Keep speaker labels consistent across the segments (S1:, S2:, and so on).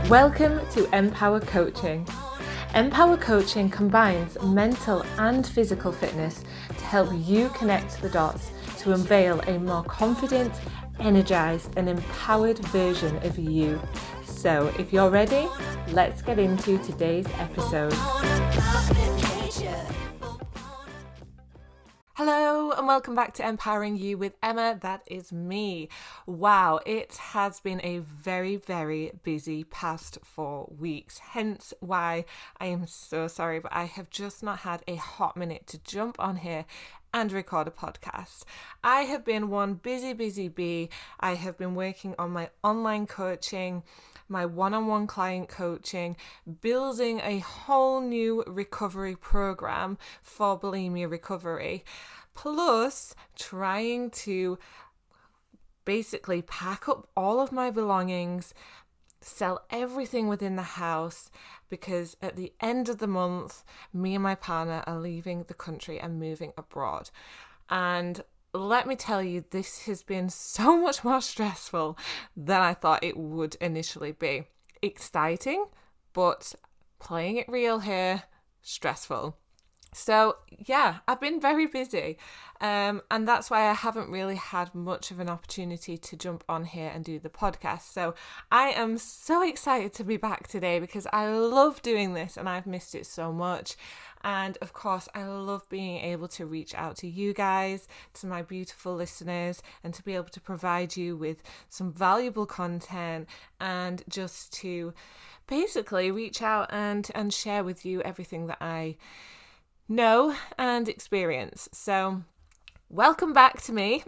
S1: Welcome to Em.Powercoaching. Em.Powercoaching combines mental and physical fitness to help you connect the dots to unveil a more confident, energized and empowered version of you. So if you're ready, let's get into today's episode. Hello and welcome back to Empowering You with Emma. That is me. Wow, it has been a very, very busy past 4 weeks, hence why I am so sorry, but I have just not had a hot minute to jump on here and record a podcast. I have been one busy bee. I have been working on my online coaching, my one-on-one client coaching, building a whole new recovery program for bulimia recovery, plus trying to basically pack up all of my belongings, sell everything within the house, because at the end of the month, me and my partner are leaving the country and moving abroad. And let me tell you, this has been so much more stressful than I thought it would initially be. Exciting, but playing it real here, stressful. So yeah, I've been very busy, and that's why I haven't really had much of an opportunity to jump on here and do the podcast. So I am so excited to be back today because I love doing this and I've missed it so much. And of course, I love being able to reach out to you guys, to my beautiful listeners, and to be able to provide you with some valuable content and just to basically reach out and share with you everything that I know and experience. So welcome back to me.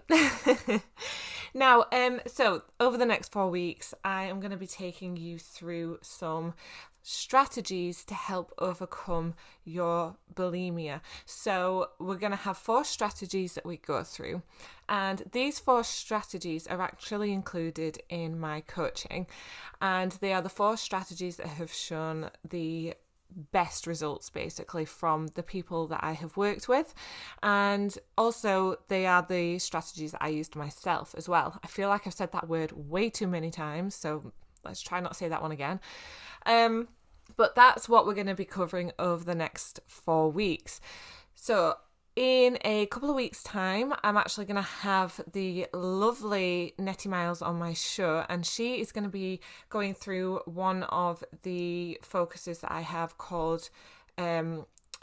S1: Now, so over the next 4 weeks, I am going to be taking you through some strategies to help overcome your bulimia. So we're going to have 4 strategies that we go through, and these 4 strategies are actually included in my coaching, and they are the 4 strategies that have shown the best results basically from the people that I have worked with, and also they are the strategies that I used myself as well. I feel like I've said that word way too many times, so let's try not to say that one again. But that's what we're going to be covering over the next 4 weeks. So in a couple of weeks' time, I'm actually going to have the lovely Nettie Miles on my show, and she is going to be going through one of the focuses that I have called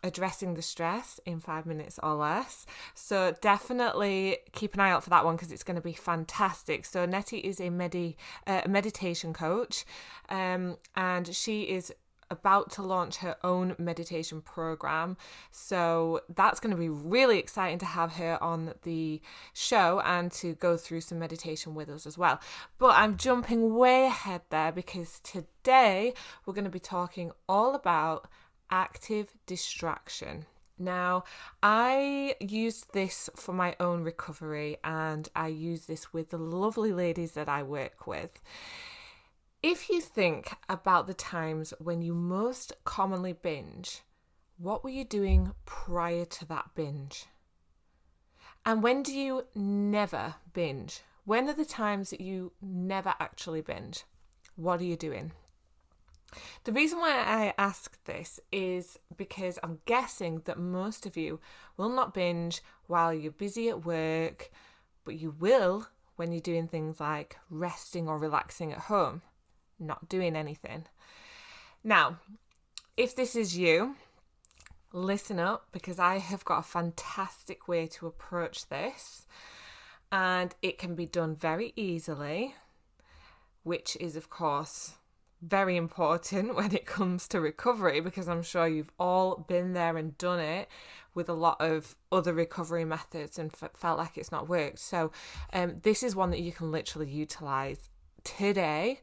S1: addressing the stress in 5 minutes or less. So definitely keep an eye out for that one because it's going to be fantastic. So Nettie is a meditation coach, and she is about to launch her own meditation program, so that's going to be really exciting to have her on the show and to go through some meditation with us as well. But I'm jumping way ahead there because today we're going to be talking all about active distraction. Now, I used this for my own recovery, and I use this with the lovely ladies that I work with. If you think about the times when you most commonly binge, what were you doing prior to that binge? And when do you never binge? When are the times that you never actually binge? What are you doing? The reason why I ask this is because I'm guessing that most of you will not binge while you're busy at work, but you will when you're doing things like resting or relaxing at home, not doing anything. Now, if this is you, listen up, because I have got a fantastic way to approach this, and it can be done very easily, which is of course very important when it comes to recovery, because I'm sure you've all been there and done it with a lot of other recovery methods and felt like it's not worked. So this is one that you can literally utilize today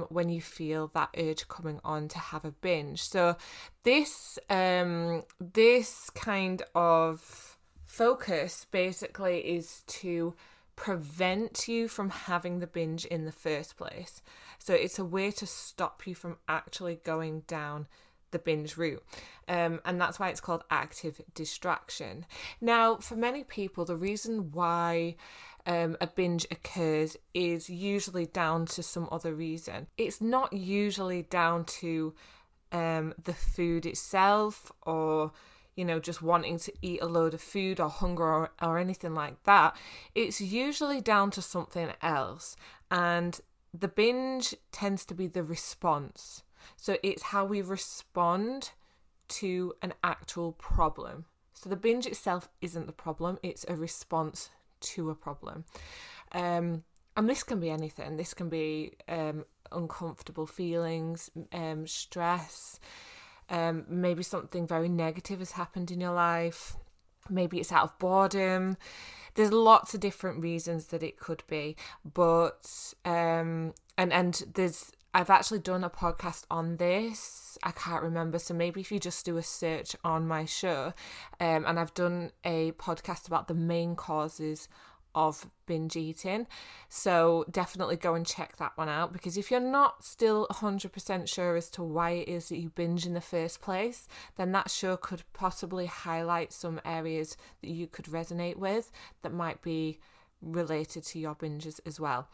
S1: when you feel that urge coming on to have a binge. So this kind of focus basically is to prevent you from having the binge in the first place. So it's a way to stop you from actually going down the binge route. And that's why it's called active distraction. Now, for many people, the reason why a binge occurs is usually down to some other reason. It's not usually down to the food itself, or just wanting to eat a load of food, or hunger, or anything like that. It's usually down to something else, and the binge tends to be the response. So it's how we respond to an actual problem. So the binge itself isn't the problem, it's a response to a problem. And this can be anything. This can be uncomfortable feelings, stress, maybe something very negative has happened in your life. Maybe it's out of boredom. There's lots of different reasons that it could be, but and I've actually done a podcast on this. I can't remember, so maybe if you just do a search on my show, and I've done a podcast about the main causes of binge eating, so definitely go and check that one out, because if you're not still 100% sure as to why it is that you binge in the first place, then that show could possibly highlight some areas that you could resonate with that might be related to your binges as well.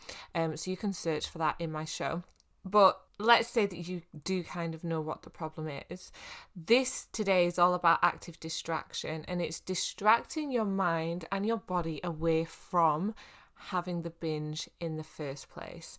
S1: So you can search for that in my show. But let's say that you do kind of know what the problem is. This today is all about active distraction, and it's distracting your mind and your body away from having the binge in the first place.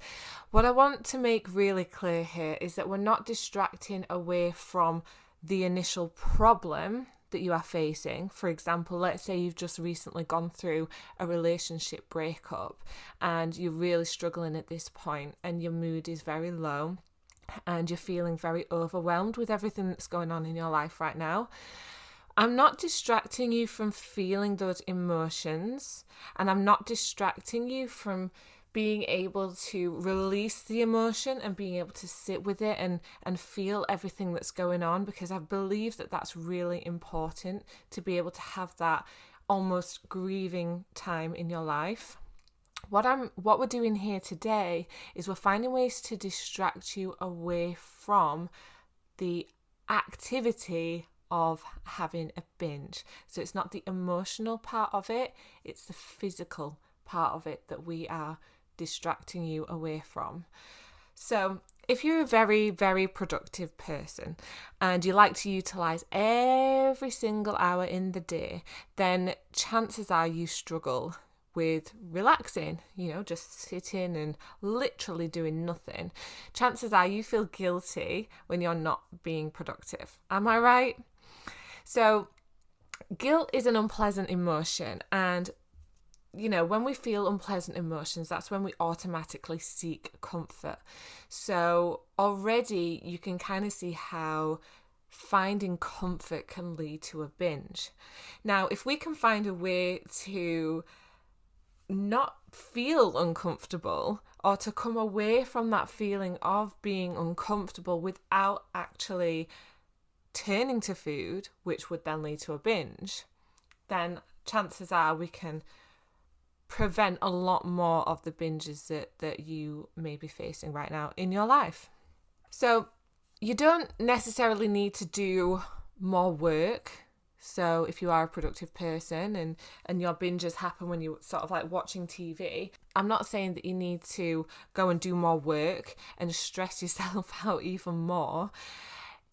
S1: What I want to make really clear here is that we're not distracting away from the initial problem that you are facing. For example, let's say you've just recently gone through a relationship breakup and you're really struggling at this point, and your mood is very low and you're feeling very overwhelmed with everything that's going on in your life right now. I'm not distracting you from feeling those emotions, and I'm not distracting you from being able to release the emotion and being able to sit with it and feel everything that's going on, because I believe that that's really important, to be able to have that almost grieving time in your life. What we're doing here today is we're finding ways to distract you away from the activity of having a binge. So it's not the emotional part of it, it's the physical part of it that we are distracting you away from. So if you're a very, very productive person and you like to utilize every single hour in the day, then chances are you struggle with relaxing, just sitting and literally doing nothing. Chances are you feel guilty when you're not being productive. Am I right? So guilt is an unpleasant emotion, and when we feel unpleasant emotions, that's when we automatically seek comfort. So already you can kind of see how finding comfort can lead to a binge. Now, if we can find a way to not feel uncomfortable, or to come away from that feeling of being uncomfortable without actually turning to food, which would then lead to a binge, then chances are we can prevent a lot more of the binges that you may be facing right now in your life. So you don't necessarily need to do more work. So if you are a productive person and your binges happen when you're sort of like watching TV, I'm not saying that you need to go and do more work and stress yourself out even more.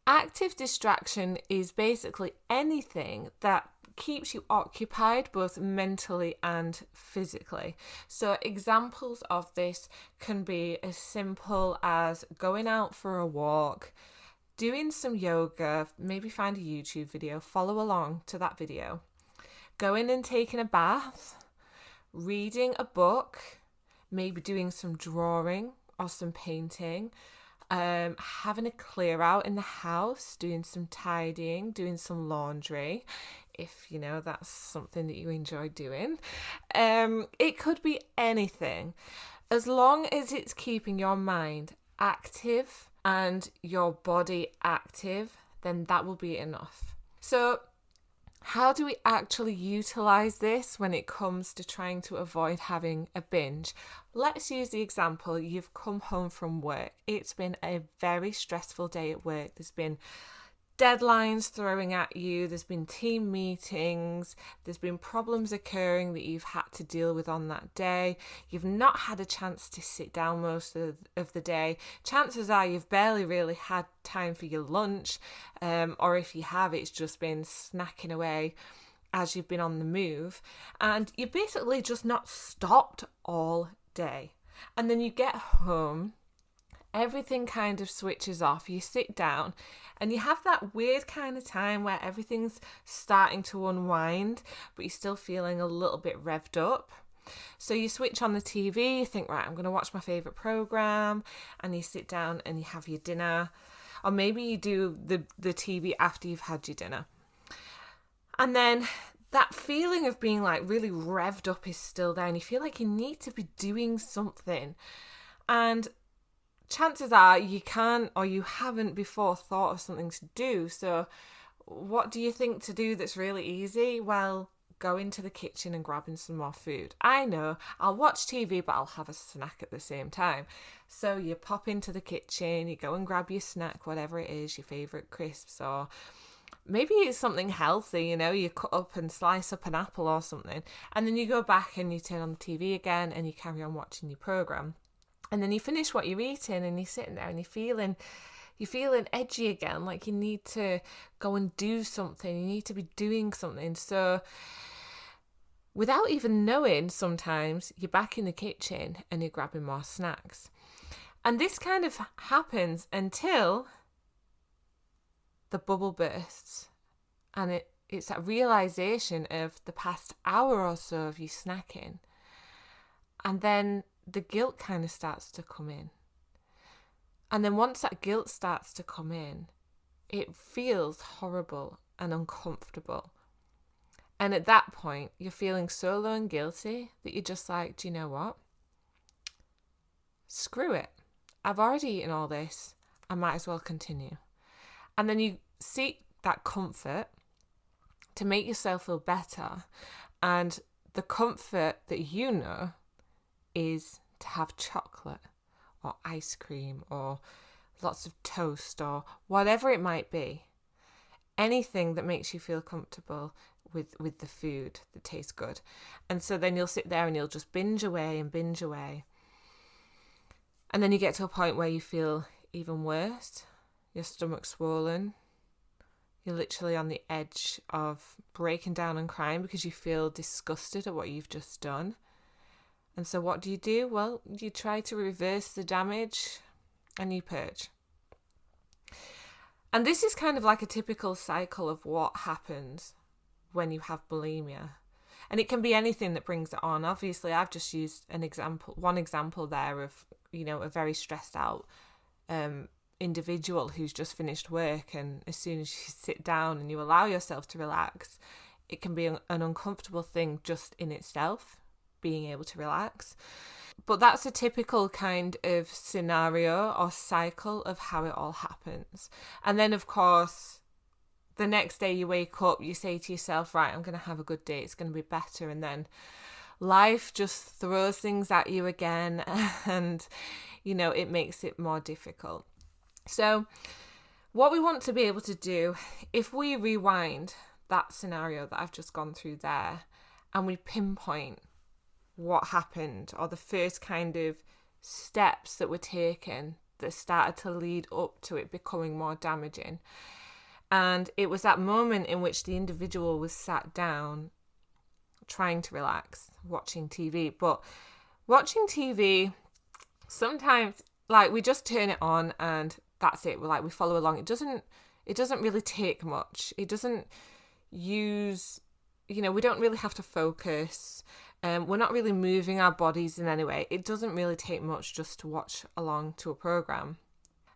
S1: Active distraction is basically anything that keeps you occupied both mentally and physically. So examples of this can be as simple as going out for a walk, doing some yoga, maybe find a YouTube video, follow along to that video, going and taking a bath, reading a book, maybe doing some drawing or some painting, having a clear out in the house, doing some tidying, doing some laundry, if that's something that you enjoy doing. It could be anything. As long as it's keeping your mind active and your body active, then that will be enough. So how do we actually utilize this when it comes to trying to avoid having a binge? Let's use the example, you've come home from work. It's been a very stressful day at work. There's been deadlines throwing at you, there's been team meetings, there's been problems occurring that you've had to deal with on that day, you've not had a chance to sit down most of the day, chances are you've barely really had time for your lunch, or if you have, it's just been snacking away as you've been on the move, and you've basically just not stopped all day. And then you get home, everything kind of switches off, you sit down and you have that weird kind of time where everything's starting to unwind, but you're still feeling a little bit revved up. So you switch on the TV, you think, right, I'm going to watch my favourite programme, and you sit down and you have your dinner, or maybe you do the TV after you've had your dinner. And then that feeling of being like really revved up is still there, and you feel like you need to be doing something. And chances are you can't, or you haven't before thought of something to do. So what do you think to do that's really easy? Well, go into the kitchen and grabbing some more food. I know, I'll watch TV, but I'll have a snack at the same time. So you pop into the kitchen, you go and grab your snack, whatever it is, your favourite crisps, or maybe it's something healthy, you cut up and slice up an apple or something. And then you go back and you turn on the TV again and you carry on watching your programme. And then you finish what you're eating and you're sitting there and you're feeling edgy again, like you need to go and do something, you need to be doing something. So without even knowing, sometimes you're back in the kitchen and you're grabbing more snacks. And this kind of happens until the bubble bursts, and it's that realization of the past hour or so of you snacking, and then the guilt kind of starts to come in. And then once that guilt starts to come in, it feels horrible and uncomfortable. And at that point, you're feeling so low and guilty that you're just like, do you know what? Screw it. I've already eaten all this. I might as well continue. And then you seek that comfort to make yourself feel better. And the comfort that you know is to have chocolate or ice cream or lots of toast or whatever it might be. Anything that makes you feel comfortable with the food that tastes good. And so then you'll sit there and you'll just binge away and binge away. And then you get to a point where you feel even worse. Your stomach's swollen. You're literally on the edge of breaking down and crying because you feel disgusted at what you've just done. And so what do? Well, you try to reverse the damage and you purge. And this is kind of like a typical cycle of what happens when you have bulimia. And it can be anything that brings it on. Obviously, I've just used one example there of, a very stressed out individual who's just finished work, and as soon as you sit down and you allow yourself to relax, it can be an uncomfortable thing just in itself, being able to relax. But that's a typical kind of scenario or cycle of how it all happens. And then, of course, the next day you wake up, you say to yourself, right, I'm going to have a good day, it's going to be better. And then life just throws things at you again and, it makes it more difficult. So what we want to be able to do, if we rewind that scenario that I've just gone through there and we pinpoint what happened or the first kind of steps that were taken that started to lead up to it becoming more damaging. And it was that moment in which the individual was sat down trying to relax, watching TV. But watching TV, sometimes we just turn it on and that's it. We follow along. It doesn't really take much. It doesn't use, we don't really have to focus. We're not really moving our bodies in any way. It doesn't really take much just to watch along to a program.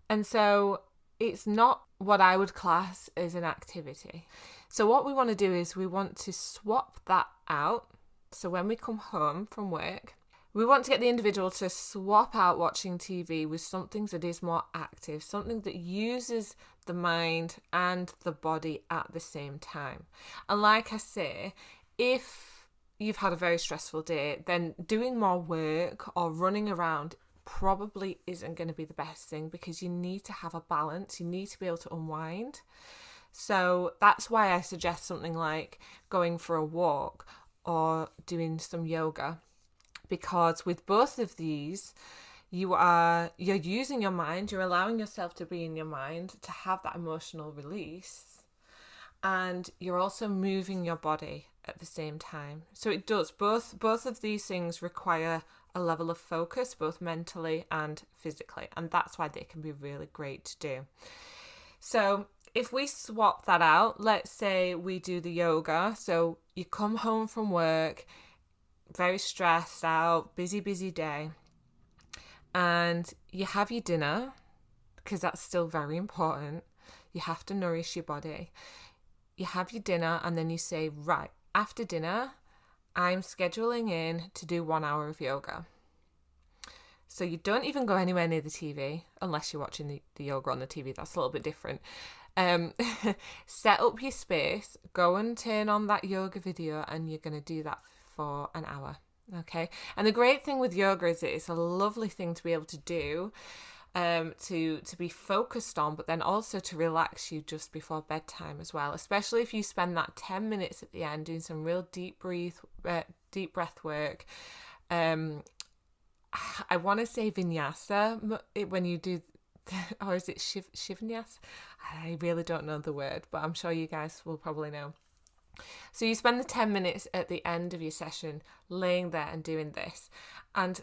S1: And so it's not what I would class as an activity. So what we want to do is we want to swap that out. So when we come home from work, we want to get the individual to swap out watching TV with something that is more active, something that uses the mind and the body at the same time. And like I say, if you've had a very stressful day, then doing more work or running around probably isn't going to be the best thing, because you need to have a balance. You need to be able to unwind. So that's why I suggest something like going for a walk or doing some yoga, because with both of these, you're using your mind, you're allowing yourself to be in your mind, to have that emotional release, and you're also moving your body at the same time. So it does, both of these things require a level of focus, both mentally and physically, and that's why they can be really great to do. So if we swap that out, let's say we do the yoga. So you come home from work, very stressed out, busy day, and you have your dinner, because that's still very important. You have to nourish your body. You have your dinner, and then you say, right, after dinner, I'm scheduling in to do 1 hour of yoga. So you don't even go anywhere near the TV, unless you're watching the yoga on the TV. That's a little bit different. Set up your space, go and turn on that yoga video, and you're going to do that for an hour. Okay. And the great thing with yoga is it's a lovely thing to be able to do, to be focused on, but then also to relax you just before bedtime as well, especially if you spend that 10 minutes at the end doing some real deep breath work. I want to say vinyasa when you do, or is it shivanyasa? I really don't know the word, but I'm sure you guys will probably know. So you spend the 10 minutes at the end of your session laying there and doing this. And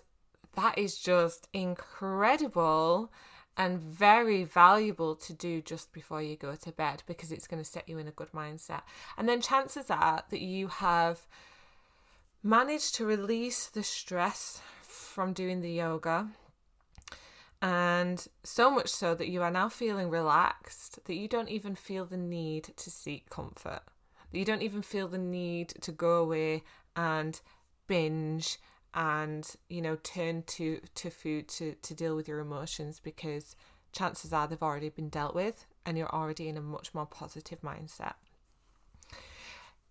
S1: that is just incredible and very valuable to do just before you go to bed, because it's going to set you in a good mindset. And then chances are that you have managed to release the stress from doing the yoga, and so much so that you are now feeling relaxed, that you don't even feel the need to seek comfort. You don't even feel the need to go away and binge and, turn to food to deal with your emotions, because chances are they've already been dealt with and you're already in a much more positive mindset.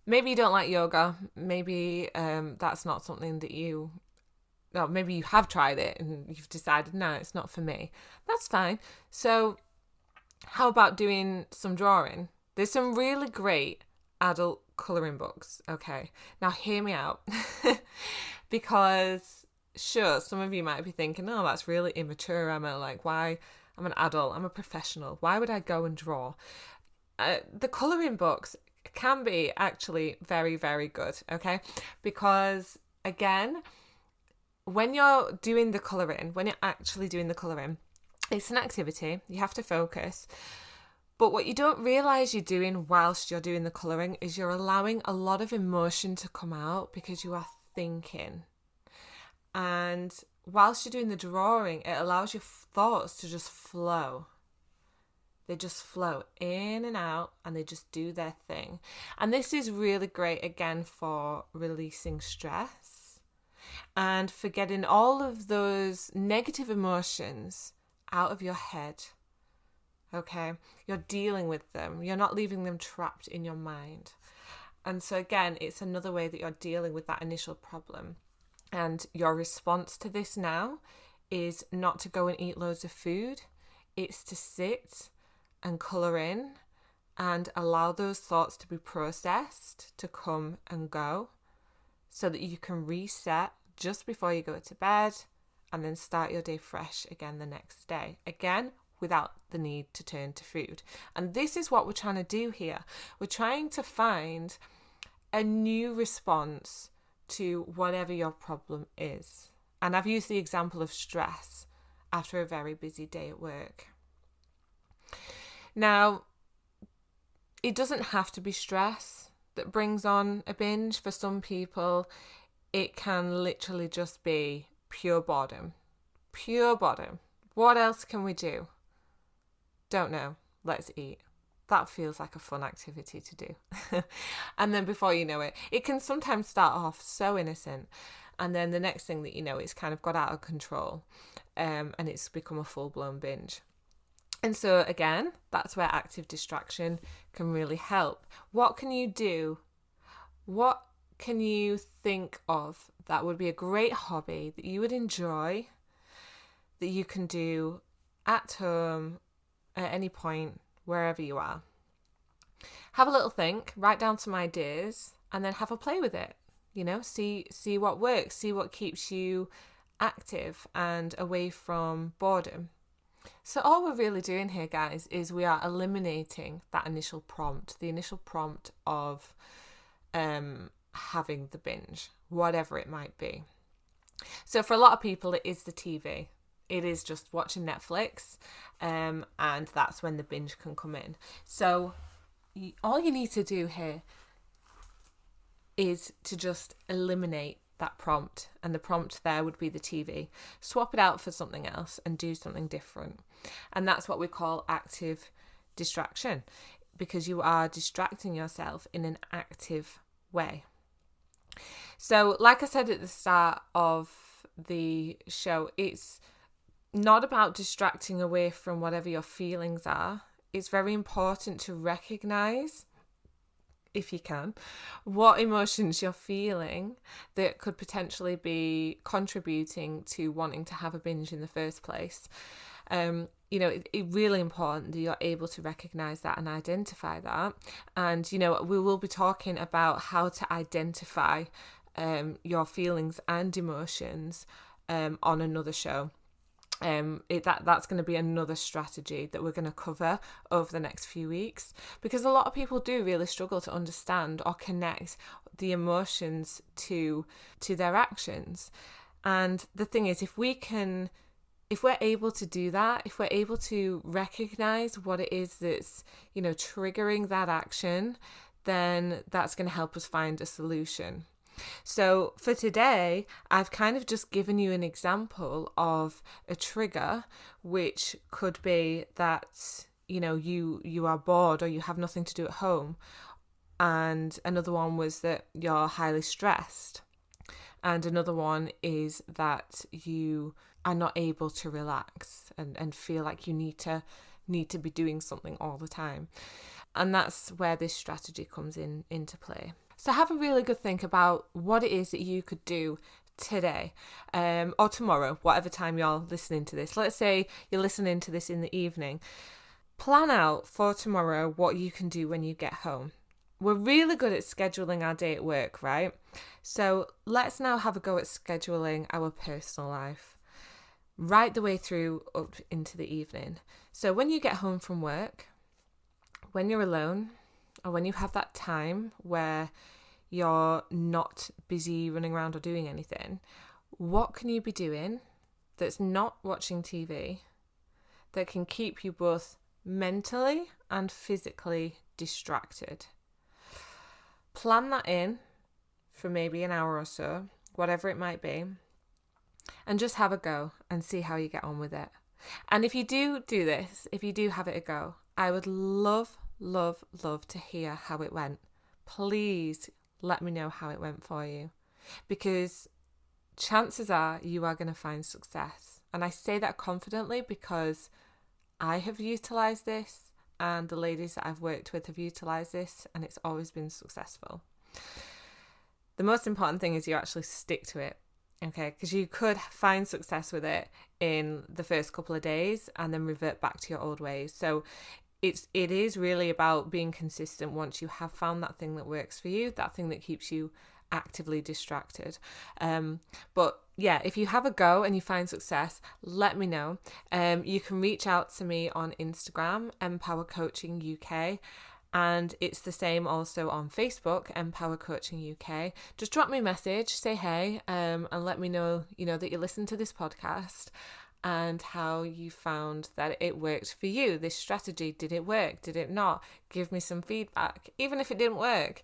S1: Maybe you don't like yoga. Maybe that's not something that maybe you have tried it and you've decided, no, it's not for me. That's fine. So how about doing some drawing? There's some really great adult colouring books. Okay, now hear me out. Because sure, some of you might be thinking, oh, that's really immature, Emma. Like, why? I'm an adult, I'm a professional. Why would I go and draw? The colouring books can be actually very, very good, okay? Because again, when you're doing the colouring, when you're actually doing the colouring, it's an activity, you have to focus. But what you don't realise you're doing whilst you're doing the colouring is you're allowing a lot of emotion to come out, because you are thinking. And whilst you're doing the drawing, it allows your thoughts to just flow. They just flow in and out, and they just do their thing. And this is really great, again, for releasing stress and for getting all of those negative emotions out of your head. Okay? You're dealing with them. You're not leaving them trapped in your mind. And so again, it's another way that you're dealing with that initial problem. And your response to this now is not to go and eat loads of food. It's to sit and colour in and allow those thoughts to be processed, to come and go, so that you can reset just before you go to bed and then start your day fresh again the next day. Again, without the need to turn to food. And this is what we're trying to do here. We're trying to find a new response to whatever your problem is. And I've used the example of stress after a very busy day at work. Now, it doesn't have to be stress that brings on a binge. For some people, it can literally just be pure boredom. Pure boredom. What else can we do? Don't know. Let's eat. That feels like a fun activity to do. And then before you know it, it can sometimes start off so innocent. And then the next thing that you know, it's kind of got out of control. And it's become a full-blown binge. And so again, that's where active distraction can really help. What can you do? What can you think of that would be a great hobby that you would enjoy, that you can do at home, at any point, wherever you are? Have a little think, write down some ideas, and then have a play with it. See what works, see what keeps you active and away from boredom. So all we're really doing here, guys, is we are eliminating that initial prompt, the initial prompt of having the binge, whatever it might be. So for a lot of people, it is the TV. It is just watching Netflix, and that's when the binge can come in. So all you need to do here is to just eliminate that prompt, and the prompt there would be the TV. Swap it out for something else and do something different. And that's what we call active distraction, because you are distracting yourself in an active way. So like I said at the start of the show, it's not about distracting away from whatever your feelings are. It's very important to recognize, if you can, what emotions you're feeling that could potentially be contributing to wanting to have a binge in the first place. It's really important that you're able to recognize that and identify that. And, we will be talking about how to identify your feelings and emotions on another show. That's going to be another strategy that we're going to cover over the next few weeks, because a lot of people do really struggle to understand or connect the emotions to their actions. And the thing is, if we're able to do that, if we're able to recognize what it is that's, triggering that action, then that's going to help us find a solution. So for today, I've kind of just given you an example of a trigger, which could be that, you are bored or you have nothing to do at home. And another one was that you're highly stressed. And another one is that you are not able to relax and feel like you need to be doing something all the time. And that's where this strategy comes into play. So have a really good think about what it is that you could do today or tomorrow, whatever time you're listening to this. Let's say you're listening to this in the evening. Plan out for tomorrow what you can do when you get home. We're really good at scheduling our day at work, right? So let's now have a go at scheduling our personal life right the way through up into the evening. So when you get home from work, when you're alone, or when you have that time where you're not busy running around or doing anything, what can you be doing that's not watching TV that can keep you both mentally and physically distracted? Plan that in for maybe an hour or so, whatever it might be, and just have a go and see how you get on with it. And if you do this, if you do have it a go, I would love to hear how it went. Please let me know how it went for you, because chances are you are going to find success. And I say that confidently because I have utilized this, and the ladies that I've worked with have utilized this, and it's always been successful. The most important thing is you actually stick to it, okay? Because you could find success with it in the first couple of days and then revert back to your old ways. So it is really about being consistent once you have found that thing that works for you, that thing that keeps you actively distracted. But yeah, if you have a go and you find success, let me know. You can reach out to me on Instagram, Em.Powercoaching UK, and it's the same also on Facebook, Em.Powercoaching UK. Just drop me a message, say hey, and let me know, that you listen to this podcast and how you found that it worked for you. This strategy, did it work? Did it not? Give me some feedback. Even if it didn't work,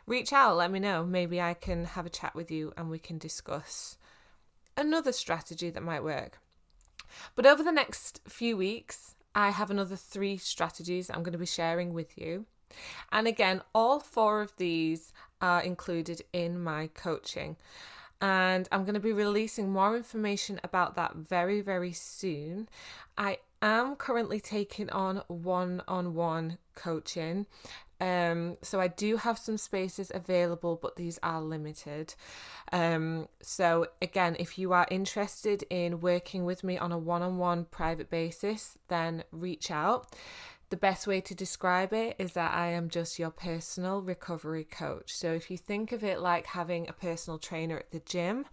S1: reach out, let me know. Maybe I can have a chat with you and we can discuss another strategy that might work. But over the next few weeks, I have another 3 strategies I'm going to be sharing with you. And again, all 4 of these are included in my coaching. And I'm going to be releasing more information about that very, very soon. I am currently taking on one-on-one coaching. So I do have some spaces available, but these are limited. So again, if you are interested in working with me on a one-on-one private basis, then reach out. The best way to describe it is that I am just your personal recovery coach. So if you think of it like having a personal trainer at the gym,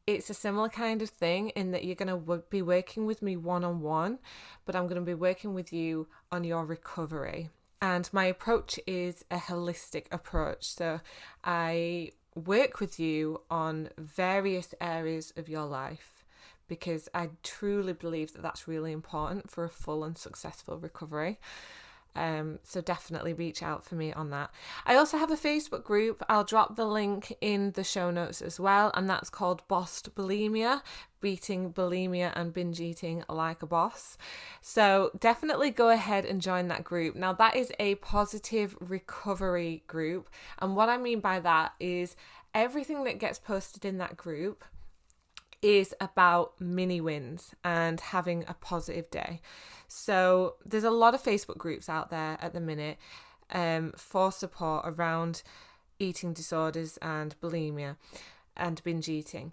S1: it's a similar kind of thing in that you're going to be working with me one-on-one, but I'm going to be working with you on your recovery. And my approach is a holistic approach. So I work with you on various areas of your life because I truly believe that that's really important for a full and successful recovery. So definitely reach out for me on that. I also have a Facebook group. I'll drop the link in the show notes as well, and that's called Beat Bulimia, beating bulimia and binge eating like a boss. So definitely go ahead and join that group. Now that is a positive recovery group, and what I mean by that is everything that gets posted in that group is about mini wins and having a positive day. So there's a lot of Facebook groups out there at the minute for support around eating disorders and bulimia and binge eating.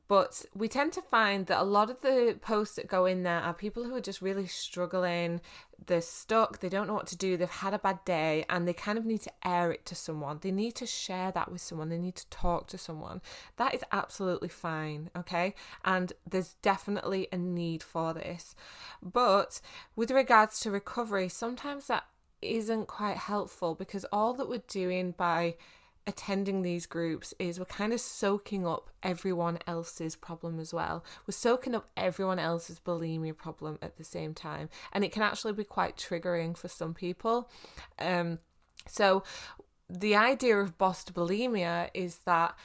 S1: But we tend to find that a lot of the posts that go in there are people who are just really struggling. They're stuck. They don't know what to do. They've had a bad day and they kind of need to air it to someone. They need to share that with someone. They need to talk to someone. That is absolutely fine, okay? And there's definitely a need for this. But with regards to recovery, sometimes that isn't quite helpful because all that we're doing by attending these groups is we're kind of soaking up everyone else's problem as well. We're soaking up everyone else's bulimia problem at the same time, and it can actually be quite triggering for some people. So the idea of Beat Bulimia is that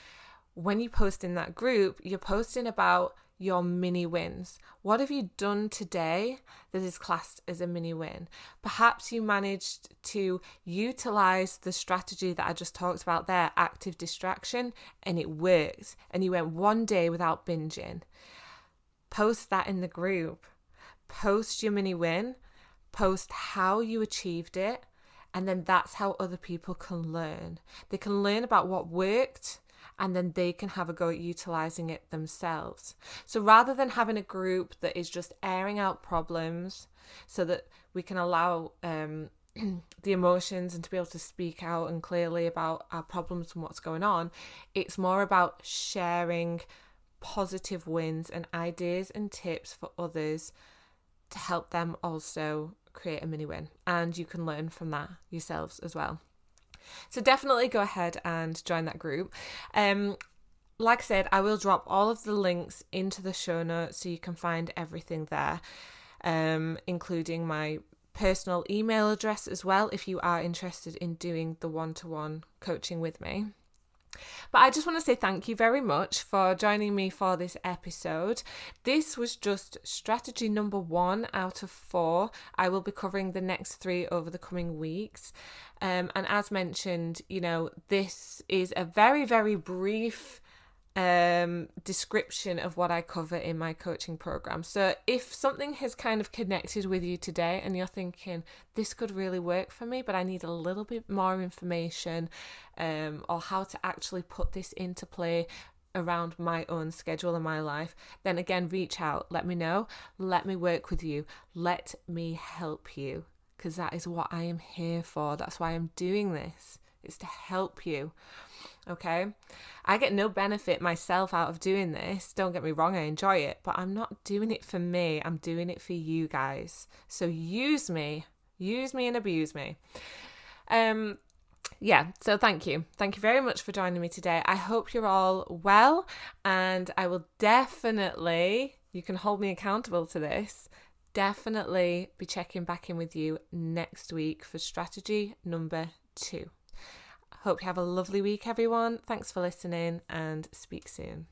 S1: when you post in that group, you're posting about your mini wins. What have you done today that is classed as a mini win? Perhaps you managed to utilize the strategy that I just talked about there, active distraction, and it worked, and you went one day without binging. Post that in the group. Post your mini win. Post how you achieved it, and then that's how other people can learn. They can learn about what worked, and then they can have a go at utilizing it themselves. So rather than having a group that is just airing out problems so that we can allow the emotions and to be able to speak out and clearly about our problems and what's going on, it's more about sharing positive wins and ideas and tips for others to help them also create a mini win. And you can learn from that yourselves as well. So definitely go ahead and join that group. Like I said, I will drop all of the links into the show notes so you can find everything there, including my personal email address as well if you are interested in doing the one-to-one coaching with me. But I just want to say thank you very much for joining me for this episode. This was just strategy number 1 out of 4. I will be covering the next 3 over the coming weeks. And as mentioned, this is a very, very brief description of what I cover in my coaching program. So if something has kind of connected with you today and you're thinking this could really work for me, but I need a little bit more information or how to actually put this into play around my own schedule and my life, then again, reach out, let me know, let me work with you, let me help you, because that is what I am here for. That's why I'm doing this. It's to help you. Okay, I get no benefit myself out of doing this. Don't get me wrong, I enjoy it, but I'm not doing it for me. I'm doing it for you guys. So use me and abuse me. So thank you very much for joining me today. I hope you're all well, and I will definitely, you can hold me accountable to this, definitely be checking back in with you next week for strategy number 2. Hope you have a lovely week, everyone. Thanks for listening, and speak soon.